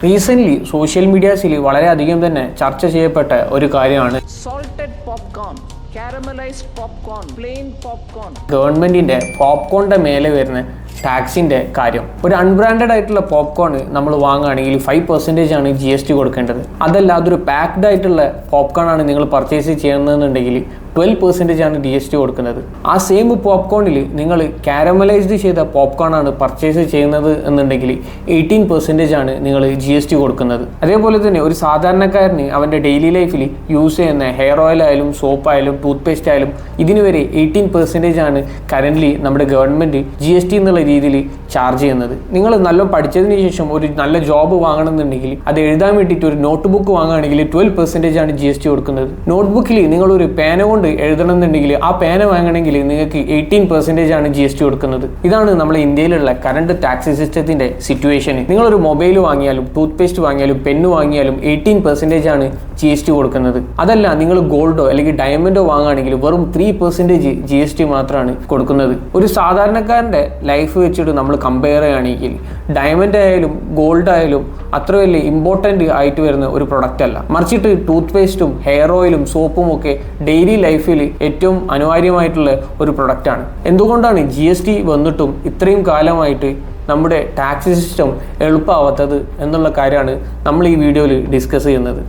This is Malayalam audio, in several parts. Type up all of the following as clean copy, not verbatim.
റീസെൻ്റ്ലി സോഷ്യൽ മീഡിയാസിൽ വളരെയധികം തന്നെ ചർച്ച ചെയ്യപ്പെട്ട ഒരു കാര്യമാണ് salted popcorn, caramelized popcorn, plain popcorn. ഗവൺമെൻറ്റിൻ്റെ പോപ്കോണിൻ്റെ മേലെ വരുന്ന ടാക്സിൻ്റെ കാര്യം. ഒരു അൺബ്രാൻഡഡ് ആയിട്ടുള്ള പോപ്കോൺ നമ്മൾ വാങ്ങുകയാണെങ്കിൽ 5% ആണ് GST കൊടുക്കേണ്ടത്. അതല്ല അതൊരു പാക്ഡ് ആയിട്ടുള്ള പോപ്കോൺ ആണ് നിങ്ങൾ പർച്ചേസ് ചെയ്യുന്നതെന്നുണ്ടെങ്കിൽ 12% ആണ് GST കൊടുക്കുന്നത്. ആ സെയിം പോപ്കോണിൽ നിങ്ങൾ കാരമലൈസ്ഡ് ചെയ്ത പോപ്കോൺ ആണ് പർച്ചേസ് ചെയ്യുന്നത് എന്നുണ്ടെങ്കിൽ 18% ആണ് നിങ്ങൾ GST കൊടുക്കുന്നത്. അതേപോലെ തന്നെ ഒരു സാധാരണക്കാരന് അവൻ്റെ ഡെയിലി ലൈഫിൽ യൂസ് ചെയ്യുന്ന ഹെയർ ഓയിൽ ആയാലും സോപ്പ് ആയാലും ടൂത്ത് പേസ്റ്റ് ആയാലും ഇതിന് വരെ 18% ആണ് കറൻ്റ്ലി നമ്മുടെ ഗവൺമെൻറ് GST എന്നുള്ള രീതിയിൽ ചാർജ് ചെയ്യുന്നത്. നിങ്ങൾ നല്ല പഠിച്ചതിന് ശേഷം ഒരു നല്ല ജോബ് വാങ്ങണമെന്നുണ്ടെങ്കിൽ അത് എഴുതാൻ വേണ്ടിയിട്ട് ഒരു നോട്ട് ബുക്ക് വാങ്ങുകയാണെങ്കിൽ 12% ആണ് GST കൊടുക്കുന്നത്. നോട്ട്ബുക്കിൽ നിങ്ങളൊരു പേന കൊണ്ട് എഴുതണമെന്നുണ്ടെങ്കിൽ ആ പേന വാങ്ങണമെങ്കിൽ നിങ്ങൾക്ക് 18% ആണ് GST കൊടുക്കുന്നത്. ഇതാണ് നമ്മുടെ ഇന്ത്യയിലുള്ള കറണ്ട് ടാക്സ് സിസ്റ്റത്തിന്റെ സിറ്റുവേഷൻ. നിങ്ങളൊരു മൊബൈൽ വാങ്ങിയാലും ടൂത്ത് പേസ്റ്റ് വാങ്ങിയാലും പെന്ന് വാങ്ങിയാലും 18% ആണ് GST കൊടുക്കുന്നത്. അതല്ല നിങ്ങൾ ഗോൾഡോ അല്ലെങ്കിൽ ഡയമണ്ടോ വാങ്ങുകയാണെങ്കിൽ വെറും 3% GST മാത്രമാണ് കൊടുക്കുന്നത്. ഒരു സാധാരണക്കാരൻ്റെ ലൈഫ് വെച്ചിട്ട് നമ്മൾ കമ്പയർ ചെയ്യുകയാണെങ്കിൽ ഡയമണ്ട് ആയാലും ഗോൾഡ് ആയാലും അത്ര വലിയ ഇമ്പോർട്ടൻ്റ് ആയിട്ട് വരുന്ന ഒരു പ്രൊഡക്റ്റ് അല്ല. മറിച്ചിട്ട് ടൂത്ത് പേസ്റ്റും ഹെയർ ഓയിലും സോപ്പും ഒക്കെ ഡെയിലി ലൈഫിൽ ഏറ്റവും അനിവാര്യമായിട്ടുള്ള ഒരു പ്രൊഡക്റ്റാണ്. എന്തുകൊണ്ടാണ് GST വന്നിട്ടും ഇത്രയും കാലമായിട്ട് നമ്മുടെ ടാക്സ് സിസ്റ്റം എളുപ്പമാവാത്തത് എന്നുള്ള കാര്യമാണ് നമ്മൾ ഈ വീഡിയോയിൽ ഡിസ്കസ് ചെയ്യുന്നത്.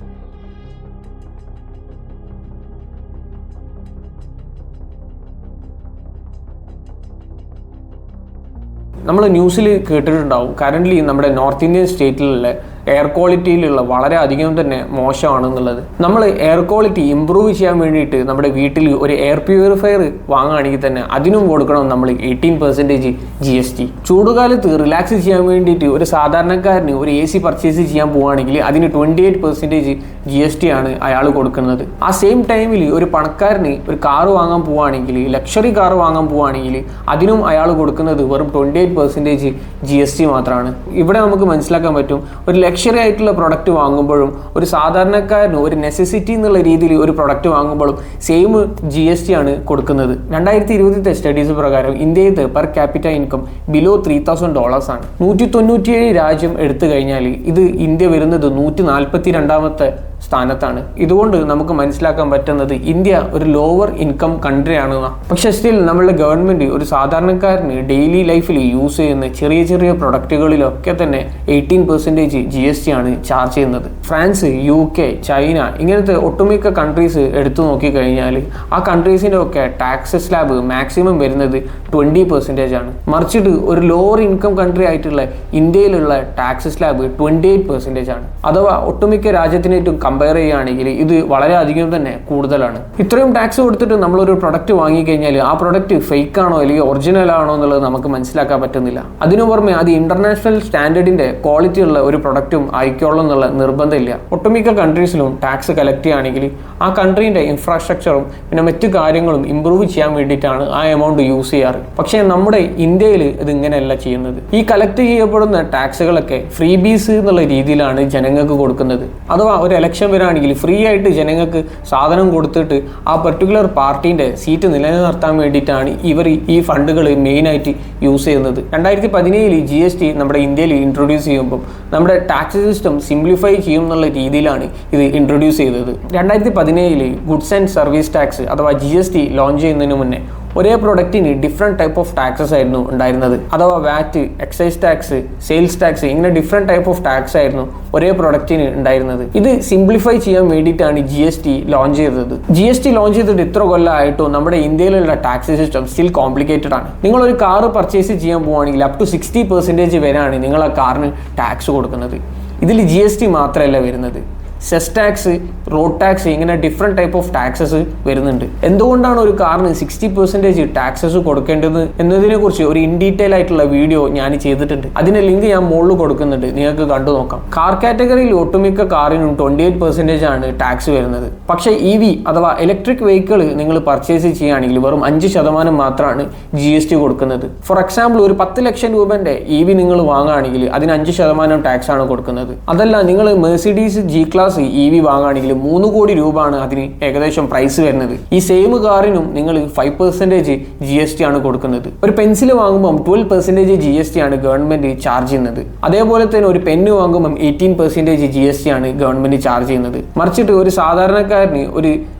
നമ്മൾ ന്യൂസിൽ കേട്ടിട്ടുണ്ടാവും കറൻ്റ്ലി നമ്മുടെ നോർത്ത് ഇന്ത്യൻ സ്റ്റേറ്റിലുള്ള എയർ ക്വാളിറ്റിയിലുള്ള വളരെ അധികം തന്നെ മോശമാണെന്നുള്ളത്. നമ്മൾ എയർ ക്വാളിറ്റി ഇമ്പ്രൂവ് ചെയ്യാൻ വേണ്ടിയിട്ട് നമ്മുടെ വീട്ടിൽ ഒരു എയർ പ്യൂരിഫയർ വാങ്ങുകയാണെങ്കിൽ തന്നെ അതിനും കൊടുക്കണം നമ്മൾ 18% GST. ചൂടുകാലത്ത് റിലാക്സ് ചെയ്യാൻ വേണ്ടിയിട്ട് ഒരു സാധാരണക്കാരന് ഒരു AC പർച്ചേസ് ചെയ്യാൻ പോവുകയാണെങ്കിൽ അതിന് 28% GST ആണ് അയാൾ കൊടുക്കുന്നത്. ആ സെയിം ടൈമിൽ ഒരു പണക്കാരന് ഒരു കാറ് വാങ്ങാൻ പോവുകയാണെങ്കിൽ ലക്ഷറി കാറ് വാങ്ങാൻ പോവുകയാണെങ്കിൽ അതിനും അയാൾ കൊടുക്കുന്നത് വെറും 28% GST മാത്രമാണ്. ഇവിടെ നമുക്ക് മനസ്സിലാക്കാൻ പറ്റും ഒരു ലക്ഷറി ആയിട്ടുള്ള പ്രൊഡക്റ്റ് വാങ്ങുമ്പോഴും ഒരു സാധാരണക്കാരന് ഒരു നെസസിറ്റി എന്നുള്ള രീതിയിൽ ഒരു പ്രൊഡക്റ്റ് വാങ്ങുമ്പോഴും സെയിം GST ആണ് കൊടുക്കുന്നത്. 2020 സ്റ്റഡീസ് പ്രകാരം ഇന്ത്യയിൽ പെർ ക്യാപിറ്റ ഇൻകം ബിലോ $3,000 ആണ്. 197 രാജ്യം എടുത്തു കഴിഞ്ഞാൽ ഇത് ഇന്ത്യ വരുന്നത് 142ാമത്തെ സ്ഥാനത്താണ്. ഇതുകൊണ്ട് നമുക്ക് മനസ്സിലാക്കാൻ പറ്റുന്നത് ഇന്ത്യ ഒരു ലോവർ ഇൻകം കൺട്രി ആണെന്നാണ്. പക്ഷെ സ്റ്റിൽ നമ്മളുടെ ഗവൺമെൻറ് ഒരു സാധാരണക്കാരന് ഡെയിലി ലൈഫിൽ യൂസ് ചെയ്യുന്ന ചെറിയ ചെറിയ പ്രൊഡക്റ്റുകളിലൊക്കെ തന്നെ 18% GST ആണ് ചാർജ് ചെയ്യുന്നത്. ഫ്രാൻസ്, UK, ചൈന ഇങ്ങനത്തെ ഒട്ടുമിക്ക കൺട്രീസ് എടുത്തു നോക്കിക്കഴിഞ്ഞാൽ ആ കൺട്രീസിൻ്റെ ഒക്കെ ടാക്സ് സ്ലാബ് മാക്സിമം വരുന്നത് 20% ആണ്. മറിച്ചിട്ട് ഒരു ലോവർ ഇൻകം കൺട്രി ആയിട്ടുള്ള ഇന്ത്യയിലുള്ള ടാക്സ് സ്ലാബ് 28% ആണ്. അഥവാ ഒട്ടുമിക്ക രാജ്യത്തിനേറ്റവും കമ്പയർ ചെയ്യുകയാണെങ്കിൽ ഇത് വളരെയധികം തന്നെ കൂടുതലാണ്. ഇത്രയും ടാക്സ് കൊടുത്തിട്ട് നമ്മളൊരു പ്രൊഡക്റ്റ് വാങ്ങിക്കഴിഞ്ഞാൽ ആ പ്രൊഡക്റ്റ് ഫേക്ക് ആണോ അല്ലെങ്കിൽ ഒറിജിനൽ ആണോ എന്നുള്ളത് നമുക്ക് മനസ്സിലാക്കാൻ പറ്റുന്നില്ല. അതിനു പുറമെ അത് ഇന്റർനാഷണൽ സ്റ്റാൻഡേർഡിന്റെ ക്വാളിറ്റി ഉള്ള ഒരു പ്രൊഡക്റ്റും ആയിക്കോളും എന്നുള്ള നിർബന്ധമില്ല. ഒട്ടുമിക്ക കൺട്രീസിലും ടാക്സ് കളക്ട് ചെയ്യുകയാണെങ്കിൽ ആ കൺട്രീൻ്റെ ഇൻഫ്രാസ്ട്രക്ചറും പിന്നെ മറ്റു കാര്യങ്ങളും ഇമ്പ്രൂവ് ചെയ്യാൻ വേണ്ടിയിട്ടാണ് ആ എമൗണ്ട് യൂസ് ചെയ്യാറ്. പക്ഷേ നമ്മുടെ ഇന്ത്യയിൽ ഇത് ഇങ്ങനെയല്ല ചെയ്യുന്നത്. ഈ കളക്ട് ചെയ്യപ്പെടുന്ന ടാക്സുകളൊക്കെ ഫ്രീ ബീസ് എന്നുള്ള രീതിയിലാണ് ജനങ്ങൾക്ക് കൊടുക്കുന്നത്. അഥവാ ഒരു ഇലക്ഷൻ വരികയാണെങ്കിൽ ഫ്രീ ആയിട്ട് ജനങ്ങൾക്ക് സാധനം കൊടുത്തിട്ട് ആ പെർട്ടിക്കുലർ പാർട്ടീൻ്റെ സീറ്റ് നിലനിർത്താൻ വേണ്ടിയിട്ടാണ് ഇവർ ഈ ഫണ്ടുകൾ മെയിനായിട്ട് യൂസ് ചെയ്യുന്നത്. 2017 GST നമ്മുടെ ഇന്ത്യയിൽ ഇൻട്രൊഡ്യൂസ് ചെയ്യുമ്പോൾ നമ്മുടെ ടാക്സ് സിസ്റ്റം സിംപ്ലിഫൈ ചെയ്യും എന്നുള്ള രീതിയിലാണ് ഇത് ഇൻട്രൊഡ്യൂസ് ചെയ്തത്. 2017 ഗുഡ്സ് ആൻഡ് സർവീസ് ടാക്സ് അഥവാ GST ലോഞ്ച് ചെയ്യുന്നതിന് മുന്നേ ഒരേ പ്രൊഡക്റ്റിന് ഡിഫറെൻറ്റ് ടൈപ്പ് ഓഫ് ടാക്സസ് ആയിരുന്നു ഉണ്ടായിരുന്നത്. അഥവാ വാറ്റ്, എക്സൈസ് ടാക്സ്, സെയിൽസ് ടാക്സ് ഇങ്ങനെ ഡിഫറെൻറ്റ് ടൈപ്പ് ഓഫ് ടാക്സ് ആയിരുന്നു ഒരേ പ്രൊഡക്റ്റിന് ഉണ്ടായിരുന്നത്. ഇത് സിംപ്ലിഫൈ ചെയ്യാൻ വേണ്ടിയിട്ടാണ് GST ലോഞ്ച് ചെയ്തത്. GST ലോഞ്ച് ചെയ്തിട്ട് ഇത്ര കൊല്ലമായിട്ടും നമ്മുടെ ഇന്ത്യയിലുള്ള ടാക്സ് സിസ്റ്റം സ്റ്റിൽ കോംപ്ലിക്കേറ്റഡ് ആണ്. നിങ്ങളൊരു കാറ് പർച്ചേസ് ചെയ്യാൻ പോവുകയാണെങ്കിൽ അപ് ടു 60% വരെയാണ് നിങ്ങൾ ആ കാറിന് ടാക്സ് കൊടുക്കുന്നത്. ഇതിൽ GST മാത്രമല്ല വരുന്നത്, സെസ് ടാക്സ്, റോഡ് ടാക്സ് ഇങ്ങനെ ഡിഫറെൻറ്റ് ടൈപ്പ് ഓഫ് ടാക്സസ് വരുന്നുണ്ട്. എന്തുകൊണ്ടാണ് ഒരു കാറിന് 60% ടാക്സസ് കൊടുക്കേണ്ടത് എന്നതിനെ കുറിച്ച് ഒരു ഇൻ ഡീറ്റെയിൽ ആയിട്ടുള്ള വീഡിയോ ഞാൻ ചെയ്തിട്ടുണ്ട്. അതിൻ്റെ ലിങ്ക് ഞാൻ മുകളിൽ കൊടുക്കുന്നുണ്ട്, നിങ്ങൾക്ക് കണ്ടു നോക്കാം. കാർ കാറ്റഗറിയിൽ ഒട്ടുമിക്ക കാറിനും 28% ആണ് ടാക്സ് വരുന്നത്. പക്ഷേ EV അഥവാ ഇലക്ട്രിക് വെഹിക്കിൾ നിങ്ങൾ പർച്ചേസ് ചെയ്യുകയാണെങ്കിൽ വെറും 5% മാത്രമാണ് GST കൊടുക്കുന്നത്. ഫോർ എക്സാമ്പിൾ ഒരു 10 ലക്ഷം രൂപൻ്റെ EV നിങ്ങൾ വാങ്ങുകയാണെങ്കിൽ അതിന് 5% ടാക്സ് ആണ് കൊടുക്കുന്നത്. അതല്ല നിങ്ങൾ മെഴ്സിഡീസ് G-Class ക്ലാസ് EV വാങ്ങുകയാണെങ്കിൽ 3 കോടി രൂപയാണ് അതിന് ഏകദേശം പ്രൈസ് വരുന്നത്. ഈ സെയിം കാറിനും നിങ്ങൾ 5% GST ആണ് കൊടുക്കുന്നത്. ഒരു പെൻസിൽ വാങ്ങുമ്പോൾ 12% GST ആണ് ഗവൺമെന്റ് ചാർജ് ചെയ്യുന്നത്. അതേപോലെ തന്നെ ഒരു പെന്ന് വാങ്ങുമ്പോൾ 18% GST ആണ് ഗവൺമെന്റ് ചാർജ് ചെയ്യുന്നത്. മറിച്ചിട്ട് ഒരു സാധാരണക്കാരന് ഒരു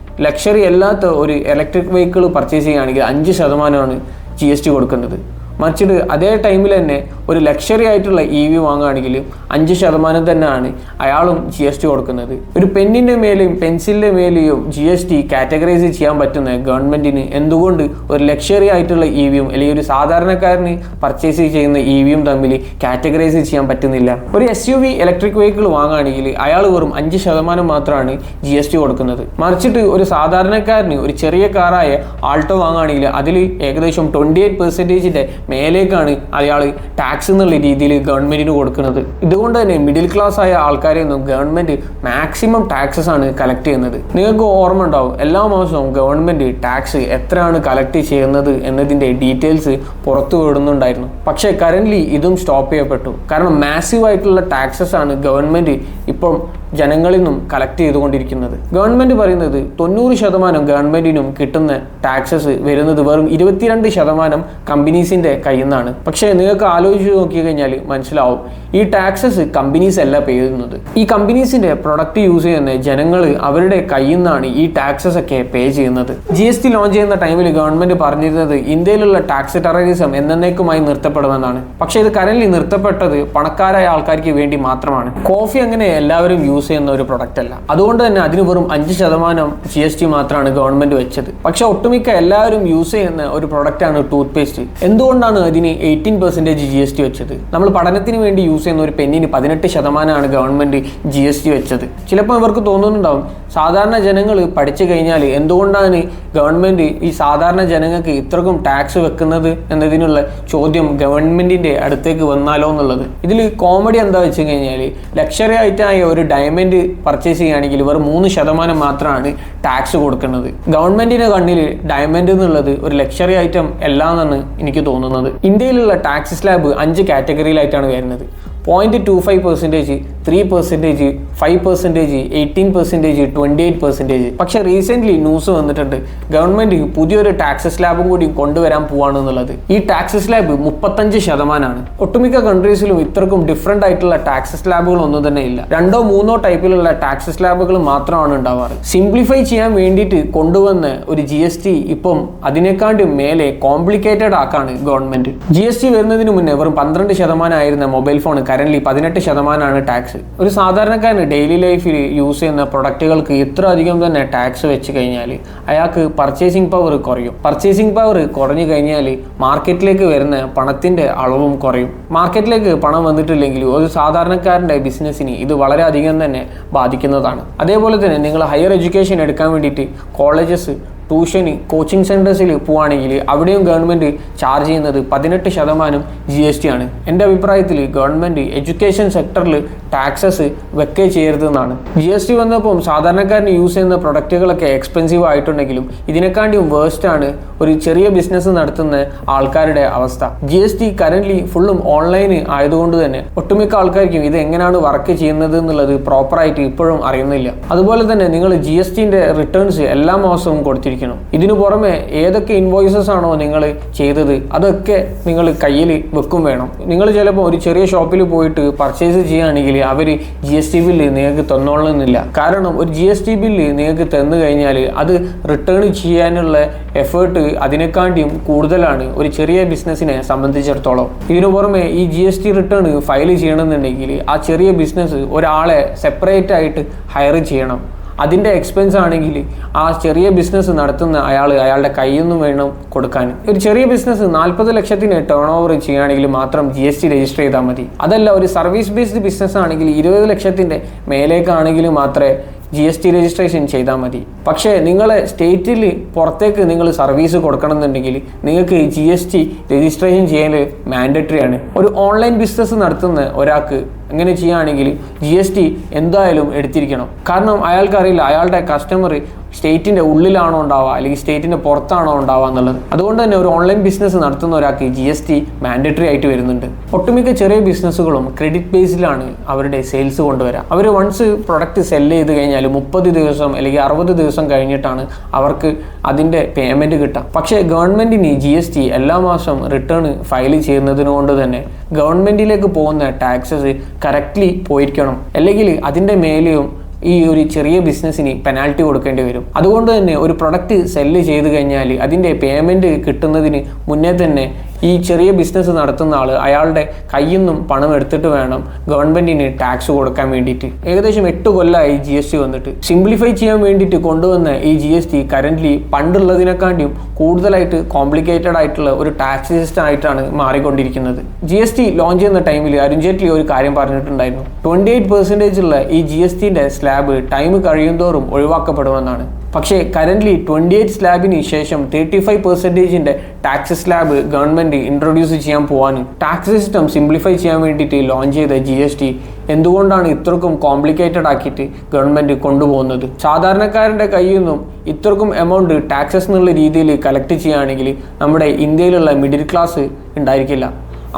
ലക്ഷറി അല്ലാത്ത ഒരു ഇലക്ട്രിക് വെഹിക്കിൾ പർച്ചേസ് ചെയ്യുകയാണെങ്കിൽ 5% GST കൊടുക്കുന്നത്. മറിച്ചിട്ട് അതേ ടൈമിൽ തന്നെ ഒരു ലക്ഷറി ആയിട്ടുള്ള EV വാങ്ങുകയാണെങ്കിൽ 5% തന്നെയാണ് അയാളും GST കൊടുക്കുന്നത്. ഒരു പെന്നിൻ്റെ മേലെയും പെൻസിലിൻ്റെ മേലെയും GST കാറ്റഗറൈസ് ചെയ്യാൻ പറ്റുന്ന ഗവൺമെൻറ്റിന് എന്തുകൊണ്ട് ഒരു ലക്ഷറി ആയിട്ടുള്ള EVയും അല്ലെങ്കിൽ ഒരു സാധാരണക്കാരന് പർച്ചേസ് ചെയ്യുന്ന EVയും തമ്മിൽ കാറ്റഗറൈസ് ചെയ്യാൻ പറ്റുന്നില്ല? ഒരു SUV ഇലക്ട്രിക് വെഹിക്കിൾ വാങ്ങുകയാണെങ്കിൽ അയാൾ വെറും 5% മാത്രമാണ് GST കൊടുക്കുന്നത്. മറിച്ചിട്ട് ഒരു സാധാരണക്കാരന് ഒരു ചെറിയ കാറായ ആൾട്ടോ വാങ്ങുകയാണെങ്കിൽ അതിൽ ഏകദേശം 28% മേലേക്കാണ് അയാൾ ടാക്സ് എന്നുള്ള രീതിയിൽ ഗവൺമെന്റിന് കൊടുക്കുന്നത്. ഇതുകൊണ്ട് തന്നെ മിഡിൽ ക്ലാസ് ആയ ആൾക്കാരെയൊന്നും ഗവൺമെന്റ് മാക്സിമം ടാക്സസ് ആണ് കളക്ട് ചെയ്യുന്നത്. നിങ്ങൾക്ക് ഓർമ്മ ഉണ്ടാവും, എല്ലാ മാസവും ഗവൺമെന്റ് ടാക്സ് എത്രയാണ് കളക്ട് ചെയ്യുന്നത് എന്നതിന്റെ ഡീറ്റെയിൽസ് പുറത്തു വിടുന്നുണ്ടായിരുന്നു. പക്ഷേ കറന്റ് ഇതും സ്റ്റോപ്പ് ചെയ്യപ്പെട്ടു. കാരണം മാസീവ് ആയിട്ടുള്ള ടാക്സസ് ആണ് ഗവൺമെന്റ് ഇപ്പം ജനങ്ങളിൽ നിന്നും കളക്ട് ചെയ്തുകൊണ്ടിരിക്കുന്നത്. ഗവൺമെന്റ് പറയുന്നത് 90% ഗവൺമെന്റിനും കിട്ടുന്ന ടാക്സസ് വരുന്നത് വെറും 22% കമ്പനീസിന്റെ കയ്യിൽ നിന്നാണ്. പക്ഷേ നിങ്ങൾക്ക് ആലോചിച്ച് നോക്കി കഴിഞ്ഞാൽ മനസ്സിലാവും, ഈ ടാക്സസ് കമ്പനീസ് അല്ല പേ ചെയ്യുന്നത്. ഈ കമ്പനീസിന്റെ പ്രൊഡക്റ്റ് യൂസ് ചെയ്യുന്ന ജനങ്ങൾ അവരുടെ കയ്യിൽ നിന്നാണ് ഈ ടാക്സസ് ഒക്കെ പേ ചെയ്യുന്നത്. GST ലോഞ്ച് ചെയ്യുന്ന ടൈമിൽ ഗവൺമെന്റ് പറഞ്ഞിരുന്നത് ഇന്ത്യയിലുള്ള ടാക്സ് ടെററിസം എന്നേക്കുമായി നിർത്തപ്പെടുമെന്നാണ്. പക്ഷേ ഇത് കറന്റ് നിർത്തപ്പെട്ടത് പണക്കാരായ ആൾക്കാർക്ക് വേണ്ടി മാത്രമാണ്. കോഫി അങ്ങനെ എല്ലാവരും യൂസ് ചെയ്യുന്ന ഒരു പ്രൊഡക്റ്റ് അല്ല. അതുകൊണ്ട് തന്നെ അതിന് വെറും 5% GST മാത്രമാണ് ഗവൺമെന്റ് വെച്ചത്. പക്ഷെ ഒട്ടുമിക്ക എല്ലാവരും യൂസ് ചെയ്യുന്ന ഒരു പ്രൊഡക്റ്റാണ് ടൂത്ത് പേസ്റ്റ്. എന്തുകൊണ്ടാണ് അതിന് 18% GST വെച്ചത്? നമ്മൾ പഠനത്തിന് വേണ്ടി യൂസ് ചെയ്യുന്ന ഒരു പെന്നിന് 18% ഗവൺമെന്റ് GST വെച്ചത്. ചിലപ്പോൾ ഇവർക്ക് തോന്നുന്നുണ്ടാവും, സാധാരണ ജനങ്ങൾ പഠിച്ചു കഴിഞ്ഞാൽ എന്തുകൊണ്ടാണ് ഗവൺമെന്റ് ഈ സാധാരണ ജനങ്ങൾക്ക് ഇത്രക്കും ടാക്സ് വെക്കുന്നത് എന്നതിനുള്ള ചോദ്യം ഗവൺമെന്റിന്റെ അടുത്തേക്ക് വന്നാലോ എന്നുള്ളത്. ഇതിൽ കോമഡി എന്താ വെച്ച് കഴിഞ്ഞാൽ, ലക്ഷറി ആയിട്ടായ ഒരു ഡയമണ്ട് പർച്ചേസ് ചെയ്യുകയാണെങ്കിൽ വെറും 3% മാത്രമാണ് ടാക്സ് കൊടുക്കുന്നത്. ഗവൺമെന്റിന്റെ കണ്ണിൽ ഡയമണ്ട് എന്നുള്ളത് ഒരു ലക്ഷറി ഐറ്റം അല്ല എന്നാണ് എനിക്ക് തോന്നുന്നത്. ഇന്ത്യയിലുള്ള ടാക്സ് സ്ലാബ് 5 കാറ്റഗറിയിലായിട്ടാണ് വരുന്നത്. 0.25%, 3%, 5%, 18%, 28%. പക്ഷെ റീസെന്റ് ന്യൂസ് വന്നിട്ടുണ്ട്, ഗവൺമെന്റ് പുതിയൊരു ടാക്സ് സ്ലാബും കൂടി കൊണ്ടുവരാൻ പോവാണെന്നുള്ളത്. ഈ ടാക്സ് സ്ലാബ് 35%. ഒട്ടുമിക്ക കൺട്രീസിലും ഇത്രക്കും ഡിഫറെന്റ് ആയിട്ടുള്ള ടാക്സ് സ്ലാബുകൾ ഒന്നും തന്നെ ഇല്ല. 2-3 ടൈപ്പിലുള്ള ടാക്സ് സ്ലാബുകൾ മാത്രമാണ് ഉണ്ടാവാറ്. സിംപ്ലിഫൈ ചെയ്യാൻ വേണ്ടിയിട്ട് കൊണ്ടുവന്ന ഒരു GST ഇപ്പം അതിനേക്കാണ്ട് മേലെ കോംപ്ലിക്കേറ്റഡ് ആക്കാണ് ഗവൺമെന്റ്. GST വരുന്നതിന് മുന്നേ വെറും 12% ആയിരുന്ന മൊബൈൽ ഫോൺ കറന്റ് 18% ടാക്സ്. ഒരു സാധാരണക്കാരന് ഡെയിലി ലൈഫിൽ യൂസ് ചെയ്യുന്ന പ്രൊഡക്റ്റുകൾക്ക് ഇത്ര അധികം തന്നെ ടാക്സ് വെച്ച് കഴിഞ്ഞാൽ അയാൾക്ക് പർച്ചേസിംഗ് പവർ കുറയും. പർച്ചേസിംഗ് പവർ കുറഞ്ഞു കഴിഞ്ഞാൽ മാർക്കറ്റിലേക്ക് വരുന്ന പണത്തിന്റെ അളവും കുറയും. മാർക്കറ്റിലേക്ക് പണം വന്നിട്ടില്ലെങ്കിൽ ഒരു സാധാരണക്കാരന്റെ ബിസിനസ്സിന് ഇത് വളരെ അധികം തന്നെ ബാധിക്കുന്നതാണ്. അതേപോലെ തന്നെ നിങ്ങൾ ഹയർ എഡ്യൂക്കേഷൻ എടുക്കാൻ വേണ്ടിയിട്ട് കോളേജസ്, ട്യൂഷന്, കോച്ചിങ് സെൻറ്റേഴ്സിൽ പോവുകയാണെങ്കിൽ അവിടെയും ഗവൺമെൻറ് ചാർജ് ചെയ്യുന്നത് 18% GST ആണ്. എൻ്റെ അഭിപ്രായത്തിൽ ഗവൺമെൻറ് എഡ്യൂക്കേഷൻ സെക്ടറിൽ ടാക്സസ് വെക്കേ ചെയ്യരുതെന്നാണ്. GST വന്നപ്പോൾ സാധാരണക്കാരന് യൂസ് ചെയ്യുന്ന പ്രൊഡക്റ്റുകളൊക്കെ എക്സ്പെൻസീവ് ആയിട്ടുണ്ടെങ്കിലും ഇതിനെക്കാണ്ടിയും വേസ്റ്റ് ആണ് ഒരു ചെറിയ ബിസിനസ് നടത്തുന്ന ആൾക്കാരുടെ അവസ്ഥ. GST കറന്റ് ഫുള്ളും ഓൺലൈൻ ആയതുകൊണ്ട് തന്നെ ഒട്ടുമിക്ക ആൾക്കാർക്കും ഇത് എങ്ങനെയാണ് വർക്ക് ചെയ്യുന്നത് എന്നുള്ളത് പ്രോപ്പറായിട്ട് ഇപ്പോഴും അറിയുന്നില്ല. അതുപോലെ തന്നെ നിങ്ങൾ GSTൻ്റെ റിട്ടേൺസ് എല്ലാ മാസവും കൊടുത്തിരിക്കും. ഇതിനു പുറമെ ഏതൊക്കെ ഇൻവോയ്സസ് ആണോ നിങ്ങൾ ചെയ്തത് അതൊക്കെ നിങ്ങൾ കയ്യിൽ വെക്കും വേണം. നിങ്ങൾ ചിലപ്പോൾ ഒരു ചെറിയ ഷോപ്പിൽ പോയിട്ട് പർച്ചേസ് ചെയ്യുകയാണെങ്കിൽ അവർ GST ബില്ല് നിങ്ങൾക്ക് തന്നോളണമെന്നില്ല. കാരണം ഒരു GST ബില്ല് നിങ്ങൾക്ക് തന്നു കഴിഞ്ഞാൽ അത് റിട്ടേൺ ചെയ്യാനുള്ള എഫേർട്ട് അതിനെക്കാണ്ടിയും കൂടുതലാണ് ഒരു ചെറിയ ബിസിനസ്സിനെ സംബന്ധിച്ചിടത്തോളം. ഇതിനു പുറമെ ഈ GST റിട്ടേൺ ഫയൽ ചെയ്യണമെന്നുണ്ടെങ്കിൽ ആ ചെറിയ ബിസിനസ് ഒരാളെ സെപ്പറേറ്റ് ആയിട്ട് ഹയർ ചെയ്യണം. അതിൻ്റെ എക്സ്പെൻസ് ആണെങ്കിൽ ആ ചെറിയ ബിസിനസ് നടത്തുന്ന അയാളുടെ കയ്യിൽ നിന്നും വേണം കൊടുക്കാൻ. ഒരു ചെറിയ ബിസിനസ് 40 ലക്ഷത്തിന് ടേൺ ഓവർ ചെയ്യുകയാണെങ്കിൽ മാത്രം GST രജിസ്റ്റർ ചെയ്താൽ മതി. അതല്ല ഒരു സർവീസ് ബേസ്ഡ് ബിസിനസ് ആണെങ്കിൽ 20 ലക്ഷത്തിൻ്റെ മേലേക്കാണെങ്കിൽ മാത്രമേ GST രജിസ്ട്രേഷൻ ചെയ്താൽ മതി. പക്ഷേ നിങ്ങളെ സ്റ്റേറ്റിൽ പുറത്തേക്ക് നിങ്ങൾ സർവീസ് കൊടുക്കണമെന്നുണ്ടെങ്കിൽ നിങ്ങൾക്ക് GST രജിസ്ട്രേഷൻ ചെയ്യാൻ മാൻഡറ്ററി ആണ്. ഒരു ഓൺലൈൻ ബിസിനസ് നടത്തുന്ന ഒരാൾക്ക് അങ്ങനെ ചെയ്യുകയാണെങ്കിൽ GST എന്തായാലും എടുത്തിരിക്കണം. കാരണം അയാൾക്കറിയില്ല അയാളുടെ കസ്റ്റമർ സ്റ്റേറ്റിൻ്റെ ഉള്ളിലാണോ ഉണ്ടാവുക അല്ലെങ്കിൽ സ്റ്റേറ്റിൻ്റെ പുറത്താണോ ഉണ്ടാവുക എന്നുള്ളത്. അതുകൊണ്ട് തന്നെ ഒരു ഓൺലൈൻ ബിസിനസ് നടത്തുന്ന ഒരാൾക്ക് GST മാൻഡേറ്ററി ആയിട്ട് വരുന്നുണ്ട്. ഒട്ടുമിക്ക ചെറിയ ബിസിനസ്സുകളും ക്രെഡിറ്റ് ബേസിലാണ് അവരുടെ സെയിൽസ് കൊണ്ടുവരിക. അവർ വൺസ് പ്രൊഡക്റ്റ് സെല്ല് ചെയ്ത് കഴിഞ്ഞാൽ 30 ദിവസം അല്ലെങ്കിൽ 60 ദിവസം കഴിഞ്ഞിട്ടാണ് അവർക്ക് അതിൻ്റെ പേയ്മെൻറ്റ് കിട്ടുക. പക്ഷേ ഗവൺമെൻറ്റിന് GST എല്ലാ മാസം റിട്ടേൺ ഫയൽ ചെയ്യുന്നതിനുകൊണ്ട് തന്നെ ഗവൺമെൻറ്റിലേക്ക് പോകുന്ന ടാക്സസ് കറക്റ്റ്ലി പോയിരിക്കണം, അല്ലെങ്കിൽ അതിൻ്റെ മേലെയും ഈ ഒരു ചെറിയ ബിസിനസ്സിന് പെനാൽറ്റി കൊടുക്കേണ്ടി വരും. അതുകൊണ്ട് തന്നെ ഒരു പ്രൊഡക്റ്റ് സെല്ല് ചെയ്ത് കഴിഞ്ഞാൽ അതിൻ്റെ പേയ്മെൻറ്റ് കിട്ടുന്നതിന് മുന്നേ തന്നെ ഈ ചെറിയ ബിസിനസ് നടത്തുന്ന ആൾ അയാളുടെ കയ്യിൽ നിന്നും പണം എടുത്തിട്ട് വേണം ഗവൺമെൻറ്റിന് ടാക്സ് കൊടുക്കാൻ വേണ്ടിയിട്ട്. ഏകദേശം 8 കൊല്ലമായി GST വന്നിട്ട്. സിംപ്ലിഫൈ ചെയ്യാൻ വേണ്ടിയിട്ട് കൊണ്ടുവന്ന ഈ GST കറൻ്റ്ലി പണ്ടുള്ളതിനെക്കാട്ടിയും കൂടുതലായിട്ട് കോംപ്ലിക്കേറ്റഡ് ആയിട്ടുള്ള ഒരു ടാക്സ് സിസ്റ്റം ആയിട്ടാണ് മാറിക്കൊണ്ടിരിക്കുന്നത്. GST ലോഞ്ച് ചെയ്യുന്ന ടൈമിൽ അരുൺ ജെയ്റ്റ്ലി ഒരു കാര്യം പറഞ്ഞിട്ടുണ്ടായിരുന്നു. 28% ഉള്ള ഈ GSTൻ്റെ സ്ലാബ് ടൈം കഴിയുന്തോറും ഒഴിവാക്കപ്പെടുമെന്നാണ്. പക്ഷേ കറൻ്റ്ലി 28 സ്ലാബിന് ശേഷം 35%ൻ്റെ ടാക്സ് സ്ലാബ് ഗവൺമെൻറ് ഇൻട്രൊഡ്യൂസ് ചെയ്യാൻ പോകാനും ടാക്സ് സിസ്റ്റം സിംപ്ലിഫൈ ചെയ്യാൻ വേണ്ടിയിട്ട് ലോഞ്ച് ചെയ്ത GST എന്തുകൊണ്ടാണ് ഇത്രക്കും കോംപ്ലിക്കേറ്റഡ് ആക്കിയിട്ട് ഗവൺമെൻറ് കൊണ്ടുപോകുന്നത്? സാധാരണക്കാരൻ്റെ കയ്യിൽ നിന്നും ഇത്രക്കും എമൗണ്ട് ടാക്സസ് എന്നുള്ള രീതിയിൽ കളക്ട് ചെയ്യുകയാണെങ്കിൽ നമ്മുടെ ഇന്ത്യയിലുള്ള മിഡിൽ ക്ലാസ് ഉണ്ടായിരിക്കില്ല.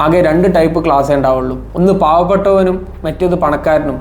ആകെ 2 ടൈപ്പ് ക്ലാസ്സേ ഉണ്ടാവുള്ളൂ. ഒന്ന് പാവപ്പെട്ടവനും മറ്റേത് പണക്കാരനും.